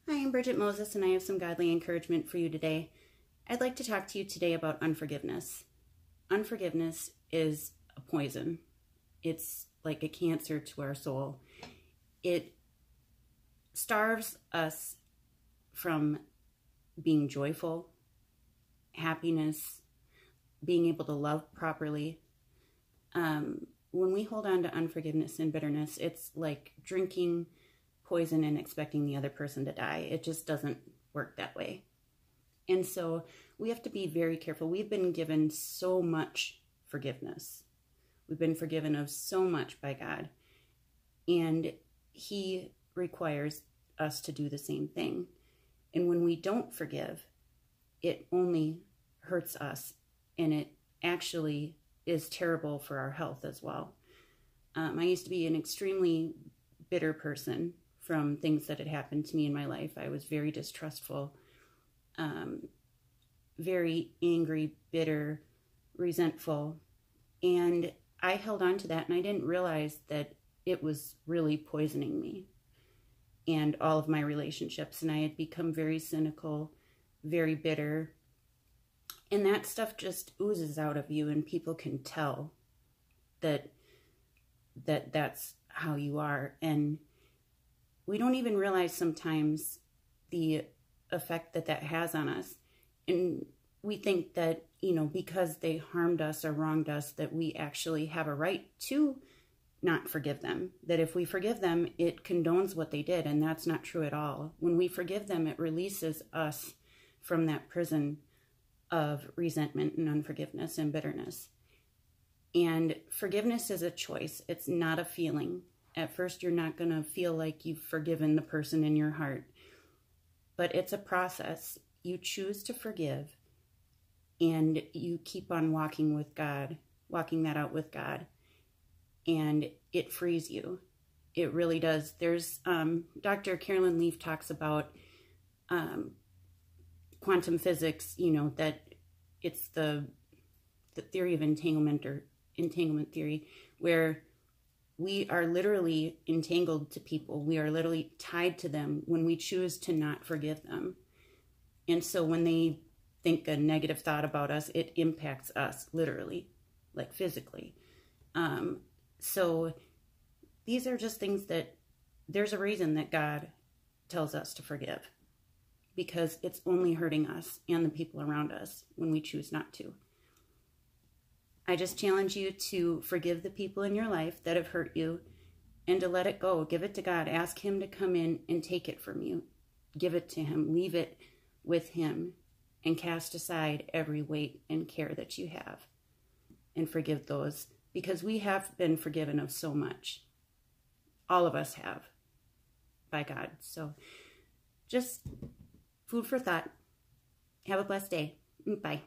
Hi, I'm Bridget Moses, and I have some godly encouragement for you today. I'd like to talk to you today about unforgiveness. Unforgiveness is a poison. It's like a cancer to our soul. It starves us from being joyful, happiness, being able to love properly. When we hold on to unforgiveness and bitterness, it's like drinking poison and expecting the other person to die. It just doesn't work that way. And so we have to be very careful. We've been given so much forgiveness. We've been forgiven of so much by God. And He requires us to do the same thing. And when we don't forgive, it only hurts us. And it actually is terrible for our health as well. I used to be an extremely bitter person from things that had happened to me in my life. I was very distrustful, very angry, bitter, resentful. And I held on to that, and I didn't realize that it was really poisoning me and all of my relationships. And I had become very cynical, very bitter. And that stuff just oozes out of you, and people can tell that's how you are. And we don't even realize sometimes the effect that has on us. And we think that, because they harmed us or wronged us, that we actually have a right to not forgive them. That if we forgive them, it condones what they did. And that's not true at all. When we forgive them, it releases us from that prison of resentment and unforgiveness and bitterness. And forgiveness is a choice. It's not a feeling. At first, you're not going to feel like you've forgiven the person in your heart. But it's a process. You choose to forgive, and you keep on walking with God, walking that out with God. And it frees you. It really does. There's Dr.CarolineLeaf talks about quantum physics, that it's the theory of entanglement, or entanglement theory, where we are literally entangled to people. We are literally tied to them when we choose to not forgive them. And so when they think a negative thought about us, it impacts us literally, like physically. So these are just things that there's a reason that God tells us to forgive, because it's only hurting us and the people around us when we choose not to. I just challenge you to forgive the people in your life that have hurt you, and to let it go. Give it to God. Ask Him to come in and take it from you. Give it to Him. Leave it with Him, and cast aside every weight and care that you have, and forgive those, because we have been forgiven of so much. All of us have, by God. So just food for thought. Have a blessed day. Bye.